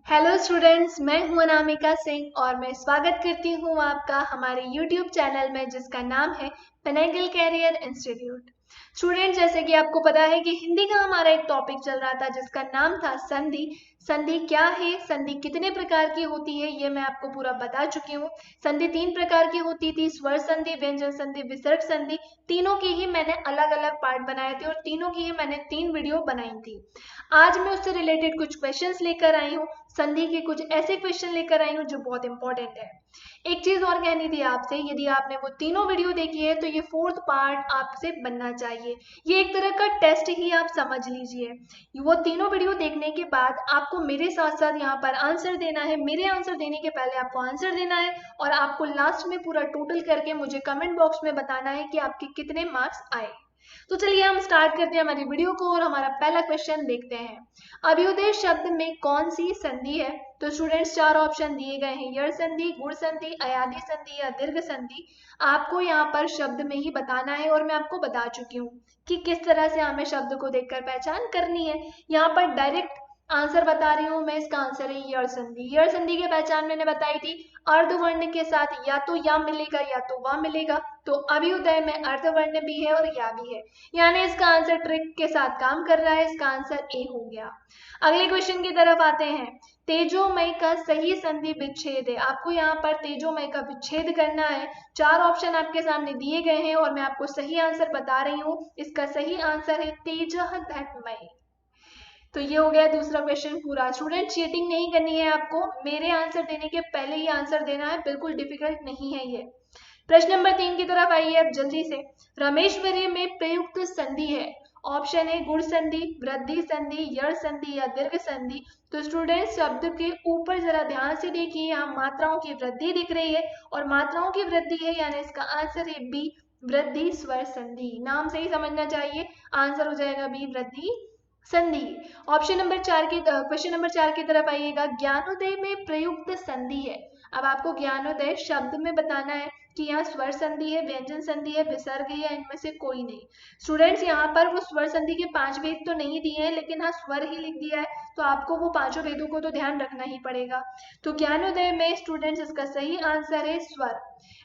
Hello students, मैं हूं अनामिका सिंह और मैं स्वागत करती हूं आपका हमारे यूट्यूब चैनल में जिसका नाम है पिनेकल कैरियर इंस्टीट्यूट। स्टूडेंट, जैसे कि आपको पता है कि हिंदी का हमारा एक टॉपिक चल रहा था जिसका नाम था संधि। संधि क्या है, संधि कितने प्रकार की होती है, ये मैं आपको पूरा बता चुकी हूँ। संधि 3 प्रकार की होती थी, स्वर संधि, व्यंजन संधि, विसर्ग संधि। तीनों की ही मैंने अलग अलग पार्ट बनाए थे और तीनों की ही मैंने 3 वीडियो बनाई थी। आज मैं उससे रिलेटेड कुछ क्वेश्चंस लेकर आई हूँ, संधि के कुछ ऐसे क्वेश्चन लेकर आई हूँ जो बहुत इंपॉर्टेंट है। एक चीज और कहनी थी आपसे, यदि आपने वो तीनों वीडियो देखी है तो ये 4th पार्ट आपसे बनना चाहिए। ये एक तरह का टेस्ट ही आप समझ लीजिए। वो तीनों वीडियो देखने के बाद आपको मेरे साथ साथ यहाँ पर आंसर देना है। मेरे आंसर देने के पहले आपको आंसर देना है और आपको लास्ट में पूरा टोटल करके मुझे कमेंट बॉक्स में बताना है कि आपके कितने मार्क्स आए। तो चलिए हम स्टार्ट करते हैं हमारी वीडियो को और हमारा पहला क्वेश्चन देखते हैं। अभ्युदय शब्द में कौन सी संधि है? तो स्टूडेंट्स 4 ऑप्शन दिए गए हैं, यड़ संधि, गुण संधि, अयादि संधि या दीर्घ संधि। आपको यहाँ पर शब्द में ही बताना है और मैं आपको बता चुकी हूँ कि किस तरह से हमें शब्द को देखकर पहचान करनी है। यहाँ पर डायरेक्ट आंसर बता रही हूँ मैं, इसका आंसर है यड़ संधि। यड़ संधि की पहचान मैंने बताई थी, अर्धवर्ण के साथ या तो या मिलेगा या तो वा मिलेगा। तो अभ्युदय में अर्धवर्ण भी है और या भी है, यानी इसका आंसर ट्रिक के साथ काम कर रहा है। इसका आंसर ए हो गया। अगले क्वेश्चन की तरफ आते हैं। तेजोमय का सही संधि विच्छेद है। आपको यहाँ पर तेजोमय का विच्छेद करना है। 4 ऑप्शन आपके सामने दिए गए हैं और मैं आपको सही आंसर बता रही हूँ। इसका सही आंसर है तेजः धन्मय। तो ये हो गया दूसरा क्वेश्चन पूरा। स्टूडेंट, चीटिंग नहीं करनी है आपको, मेरे आंसर देने के पहले ही आंसर देना है, बिल्कुल डिफिकल्ट नहीं है ये। प्रश्न नंबर 3 की तरफ आइए अब जल्दी से। रमेश्वरी में प्रयुक्त संधि है। ऑप्शन है गुण संधि, वृद्धि संधि, यड़ संधि या दीर्घ संधि। तो स्टूडेंट, शब्द के ऊपर जरा ध्यान से देखिए, यहाँ मात्राओं की वृद्धि दिख रही है और मात्राओं की वृद्धि है, यानी इसका आंसर है बी, वृद्धि स्वर संधि। नाम से ही समझना चाहिए, आंसर हो जाएगा बी, वृद्धि संधि। ऑप्शन नंबर 4 की क्वेश्चन नंबर 4 की तरफ आइएगा। ज्ञानोदय में प्रयुक्त संधि है। अब आपको ज्ञानोदय शब्द में बताना है कि यहाँ स्वर संधि है, व्यंजन संधि है, विसर्ग है या इनमें से कोई नहीं। स्टूडेंट्स, यहाँ पर वो स्वर संधि के 5 भेद तो नहीं दिए हैं, लेकिन हाँ स्वर ही लिख दिया है, तो आपको वो 5 भेदों को तो ध्यान रखना ही पड़ेगा। तो ज्ञानोदय में स्टूडेंट्स इसका सही आंसर है स्वर।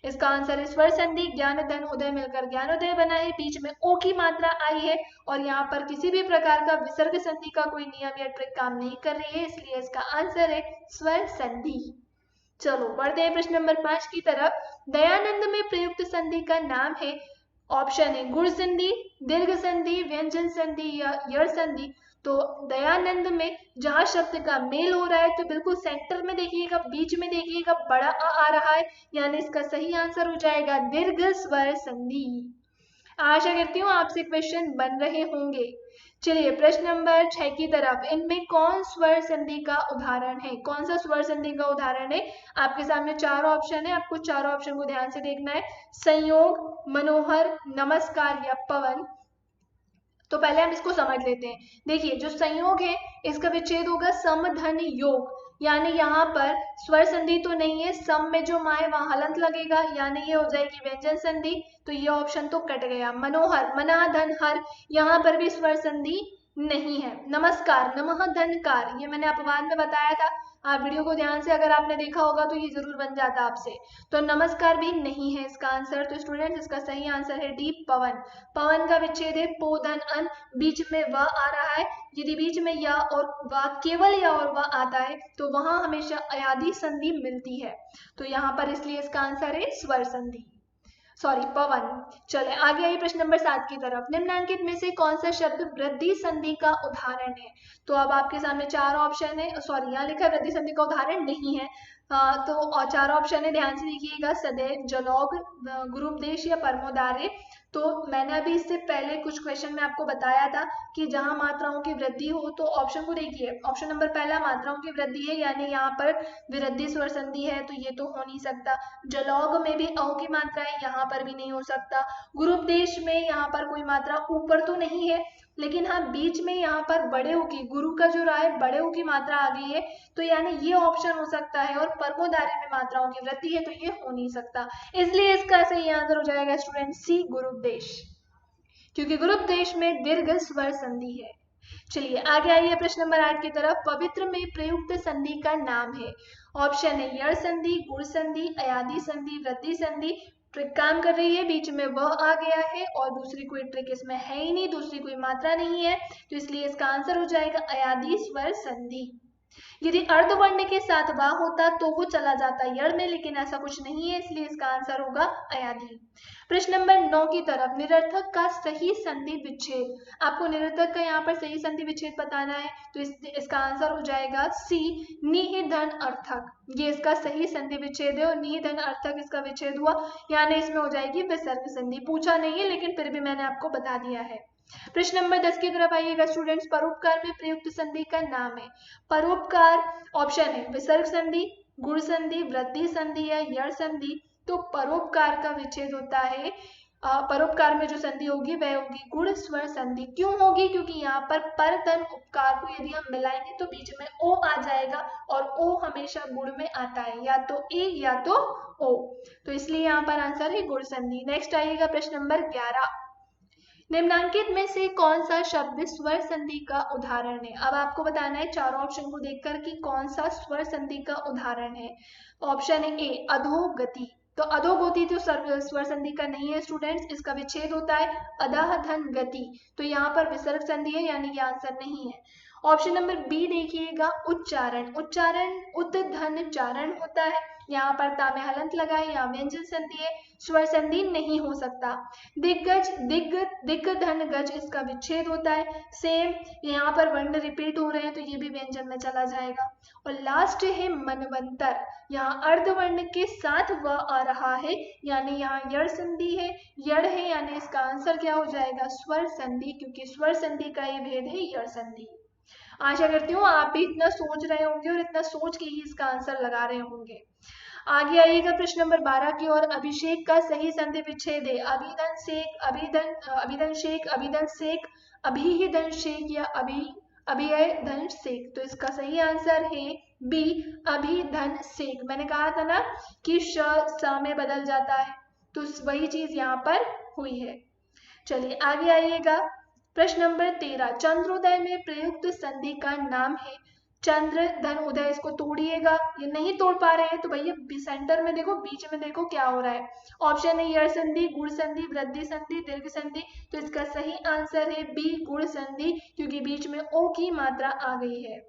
इसका आंसर है स्वर संधि। ज्ञान धन उदय मिलकर ज्ञानोदय बना है, बीच में ओ की मात्रा आई है और यहाँ पर किसी भी प्रकार का विसर्ग संधि का कोई नियम या ट्रिक काम नहीं कर रही है, इसलिए इसका आंसर है स्वर संधि। चलो बढ़ते हैं प्रश्न नंबर 5 की तरफ। दयानंद में प्रयुक्त संधि का नाम है। ऑप्शन है गुण संधि, दीर्घ संधि, व्यंजन संधि या यड़ संधि। तो दयानंद में जहां शब्द का मेल हो रहा है तो बिल्कुल सेंटर में देखिएगा, बीच में देखिएगा बड़ा आ रहा है, यानी इसका सही आंसर हो जाएगा दीर्घ स्वर संधि। आशा करती हूँ आपसे क्वेश्चन बन रहे होंगे। चलिए प्रश्न नंबर 6 की तरफ। इनमें कौन स्वर संधि का उदाहरण है? कौन सा स्वर संधि का उदाहरण है? आपके सामने 4 ऑप्शन है, आपको 4 ऑप्शन को ध्यान से देखना है। संयोग, मनोहर, नमस्कार या पवन। तो पहले हम इसको समझ लेते हैं। देखिए, जो संयोग है इसका विच्छेद होगा सम धन योग, यानी यहाँ पर स्वर संधि तो नहीं है, सम में जो माँ है वहां हलंत लगेगा, यानी ये हो जाएगी व्यंजन संधि। तो ये ऑप्शन तो कट गया। मनोहर, मना धन हर, यहाँ पर भी स्वर संधि नहीं है। नमस्कार, नमः धनकार, ये मैंने अपवाद में बताया था। आप वीडियो को ध्यान से अगर आपने देखा होगा तो ये जरूर बन जाता आपसे। तो नमस्कार भी नहीं है इसका आंसर। तो स्टूडेंट्स, इसका सही आंसर है डी, पवन। पवन का विच्छेद है पो धन अन, बीच में व आ रहा है। यदि बीच में या और व, केवल या और व आता है तो वहां हमेशा अयादि संधि मिलती है। तो यहाँ पर इसलिए इसका आंसर है स्वर संधि, सॉरी पवन। चले आगे आइए प्रश्न नंबर 7 की तरफ। निम्नलिखित में से कौन सा शब्द वृद्धि संधि का उदाहरण है? तो अब आपके सामने 4 ऑप्शन है, सॉरी यहाँ लिखा है वृद्धि संधि का उदाहरण नहीं है। तो और 4 ऑप्शन है, ध्यान से देखिएगा। सदैव, जलौघ, गुरुपदेश या परमोदार्य। तो मैंने अभी इससे पहले कुछ क्वेश्चन में आपको बताया था कि जहां मात्राओं की वृद्धि हो, तो ऑप्शन को देखिए। ऑप्शन नंबर पहला मात्राओं की वृद्धि है, यानी यहाँ पर विरुद्धि स्वर संधि है, तो ये तो हो नहीं सकता। जलौघ में भी अ की मात्रा है, यहाँ पर भी नहीं हो सकता। गुरुपदेश में यहाँ पर कोई मात्रा ऊपर तो नहीं है, लेकिन हाँ बीच में यहाँ पर बड़े ऊ की, गुरु का जो रहा है बड़े ऊ की मात्रा आ गई है, तो यानी ये ऑप्शन हो सकता है। और परमोदार्य में मात्राओं की वृद्धि है, तो ये हो नहीं सकता। इसलिए इसका सही आंसर हो जाएगा स्टूडेंट सी, गुरुपदेश, क्योंकि गुरुपदेश में दीर्घ स्वर संधि है। चलिए आगे आइए प्रश्न नंबर 8 की तरफ। पवित्र में प्रयुक्त संधि का नाम है। ऑप्शन है यड़ संधि, गुण संधि, अयादि संधि, वृद्धि संधि। ट्रिक काम कर रही है, बीच में वह आ गया है और दूसरी कोई ट्रिक इसमें है ही नहीं, दूसरी कोई मात्रा नहीं है, तो इसलिए इसका आंसर हो जाएगा अयादि स्वर संधि। यदि अर्धवर्ण के साथ वाह होता तो वो चला जाता यड़ में, लेकिन ऐसा कुछ नहीं है, इसलिए इसका आंसर होगा अयादि। प्रश्न नंबर 9 की तरफ। निरर्थक का सही संधि विच्छेद। आपको निरर्थक का यहाँ पर सही संधि विच्छेद बताना है, तो इसका आंसर हो जाएगा सी, निहि धन अर्थक। ये इसका सही संधि विच्छेद है और निहि धन अर्थक इसका विच्छेद हुआ, यानी इसमें हो जाएगी विसर्ग संधि। पूछा नहीं है लेकिन फिर भी मैंने आपको बता दिया है। प्रश्न नंबर 10 की तरफ आइएगा स्टूडेंट्स। परोपकार में प्रयुक्त संधि का नाम है। परोपकार ऑप्शन है विसर्ग संधि, गुण संधि, वृद्धि संधि या यड़ संधि। तो परोपकार का विच्छेद होता है, परोपकार में जो संधि होगी वह होगी गुण स्वर संधि। क्यों होगी? क्योंकि यहाँ पर धन उपकार को यदि हम मिलाएंगे तो बीच में ओ आ जाएगा और ओ हमेशा गुण में आता है, या तो ए या तो ओ, तो इसलिए यहाँ पर आंसर है गुण संधि। नेक्स्ट आइएगा प्रश्न नंबर 11। निम्नांकित में से कौन सा शब्द स्वर संधि का उदाहरण है? अब आपको बताना है चारों ऑप्शन को देखकर कि कौन सा स्वर संधि का उदाहरण है। ऑप्शन है ए अधोगति। तो अधोगति तो स्वर संधि का नहीं है स्टूडेंट्स, इसका विच्छेद होता है अधः धन गति, तो यहाँ पर विसर्ग संधि है, यानी कि आंसर नहीं है। ऑप्शन नंबर बी देखिएगा उच्चारण। उच्चारण उत धन चारण होता है, यहाँ पर ता में हलंत लगाए, यहाँ व्यंजन संधि है, स्वर संधि नहीं हो सकता। दिग्गज दिग्ग दिग्ग धन गज इसका विच्छेद होता है। सेम यहाँ पर वर्ण रिपीट हो रहे हैं तो ये भी व्यंजन में चला जाएगा। और लास्ट है मनवंतर, यहाँ अर्धवर्ण के साथ वह आ रहा है, यानी यहाँ यड़ संधि है, यड़ है, यानी इसका आंसर क्या हो जाएगा स्वर संधि, क्योंकि स्वर संधि का ये भेद है यड़ संधि। आशा करती हूँ आप भी इतना सोच रहे होंगे और इतना सोच के ही इसका आंसर लगा रहे होंगे। आगे आइएगा प्रश्न नंबर 12 की ओर। अभिषेक का सही संधि विच्छेद है। अभिधन शेख, अभिधन शेख, अभिधन शेख, अभिधन शेख या अभिधन शेख। तो इसका सही आंसर है बी अभिधन शेख। मैंने कहा था ना कि श में बदल जाता है, तो वही चीज यहाँ पर हुई है। चलिए आगे आइएगा प्रश्न नंबर 13। चंद्रोदय में प्रयुक्त संधि का नाम है। चंद्र धन उदय, इसको तोड़िएगा, ये नहीं तोड़ पा रहे हैं तो भैया सेंटर में देखो, बीच में देखो क्या हो रहा है। ऑप्शन है यड़ संधि, गुण संधि, वृद्धि संधि, दीर्घ संधि। तो इसका सही आंसर है बी गुण संधि, क्योंकि बीच में ओ की मात्रा आ गई है।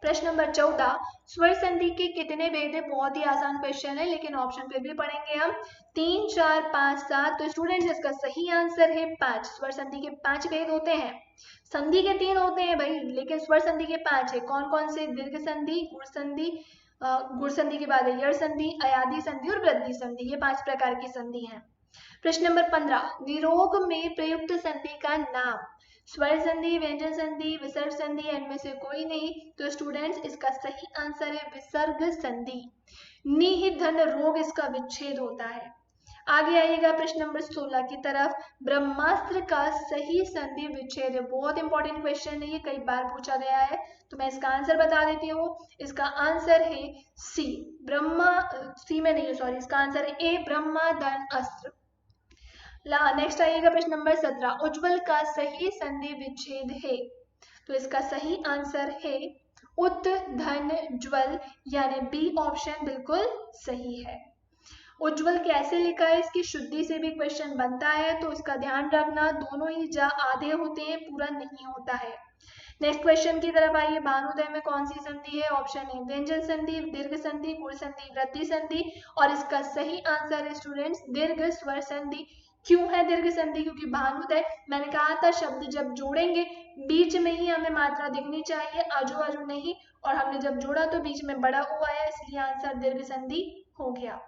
प्रश्न नंबर 14। स्वर संधि के कितने भेद है? बहुत ही आसान क्वेश्चन है, लेकिन ऑप्शन फिर भी पढ़ेंगे हम। 3, 4, 5, 7। तो स्टूडेंट्स इसका सही आंसर है 5। स्वर संधि के 5 भेद होते हैं। संधि के 3 होते हैं भाई, लेकिन स्वर संधि के 5 है। कौन कौन से? दीर्घ संधि, गुण संधि, गुण संधि के बाद यड़ संधि, अयादि संधि और वृद्धि संधि, ये 5 प्रकार की संधि हैं। प्रश्न नंबर 15। निरोग में प्रयुक्त संधि का नाम। स्वर संधि, व्यंजन संधि, विसर्ग संधि, इनमें से कोई नहीं। तो स्टूडेंट्स इसका सही आंसर है विसर्ग संधि। निहित धन रोग इसका विच्छेद होता है। आगे आइएगा प्रश्न नंबर 16 की तरफ। ब्रह्मास्त्र का सही संधि विच्छेद है। बहुत इंपॉर्टेंट क्वेश्चन है, ये कई बार पूछा गया है, तो मैं इसका आंसर बता देती हूँ। इसका आंसर है सी सी में नहीं, सॉरी, इसका आंसर है ए ब्रह्मादन अस्त्र। नेक्स्ट आइएगा प्रश्न नंबर 17। उज्ज्वल का सही संधि विच्छेद है। तो इसका सही आंसर है उत धन ज्वल, यानी बी ऑप्शन बिल्कुल सही है। उज्ज्वल कैसे लिखा है, इसकी शुद्धि से भी क्वेश्चन बनता है, तो इसका ध्यान रखना, दोनों ही जा आधे होते हैं, पूरा नहीं होता है। नेक्स्ट क्वेश्चन की तरफ आइए। भानुदय में कौन सी संधि है? ऑप्शन है व्यंजन संधि, दीर्घ संधि, गुण संधि, वृद्धि संधि, और इसका सही आंसर है स्टूडेंट्स दीर्घ स्वर संधि। क्यों है दीर्घ संधि? क्योंकि भानुदय, मैंने कहा था शब्द जब जोड़ेंगे बीच में ही हमें मात्रा दिखनी चाहिए, आजू बाजू नहीं, और हमने जब जोड़ा तो बीच में बड़ा ओ आया, इसलिए आंसर दीर्घ संधि हो गया।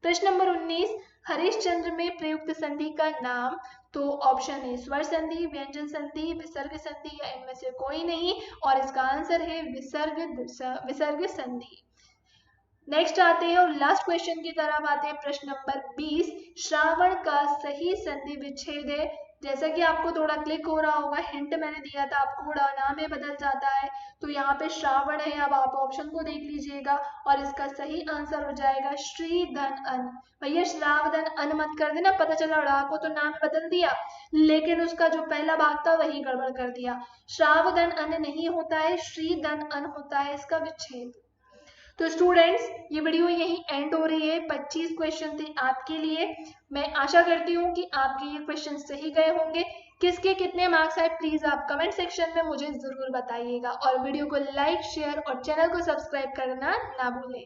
प्रश्न नंबर 19। हरिश्चंद्र में प्रयुक्त संधि का नाम। तो ऑप्शन है स्वर संधि, व्यंजन संधि, विसर्ग संधि, या इनमें से कोई नहीं, और इसका आंसर है विसर्ग संधि। नेक्स्ट आते हैं और लास्ट क्वेश्चन की तरफ आते हैं। प्रश्न नंबर 20। श्रावण का सही संधि विच्छेद है। जैसा कि आपको थोड़ा क्लिक हो रहा होगा, हिंट मैंने दिया था आपको, उड़ा नाम में बदल जाता है। तो यहाँ पे श्रावण है। अब आप ऑप्शन को देख लीजिएगा और इसका सही आंसर हो जाएगा श्री धन अन। भैया श्रावधन अन मत कर देना, पता चला ड़ा को तो नाम बदल दिया लेकिन उसका जो पहला भाग था वही गड़बड़ कर दिया। श्रावधन अन नहीं होता है, श्री धन अन होता है इसका विच्छेद। तो स्टूडेंट्स ये वीडियो यहीं एंड हो रही है। 25 क्वेश्चन थे आपके लिए। मैं आशा करती हूँ कि आपके ये क्वेश्चन सही गए होंगे। किसके कितने मार्क्स आए प्लीज आप कमेंट सेक्शन में मुझे जरूर बताइएगा और वीडियो को लाइक शेयर और चैनल को सब्सक्राइब करना ना भूलें।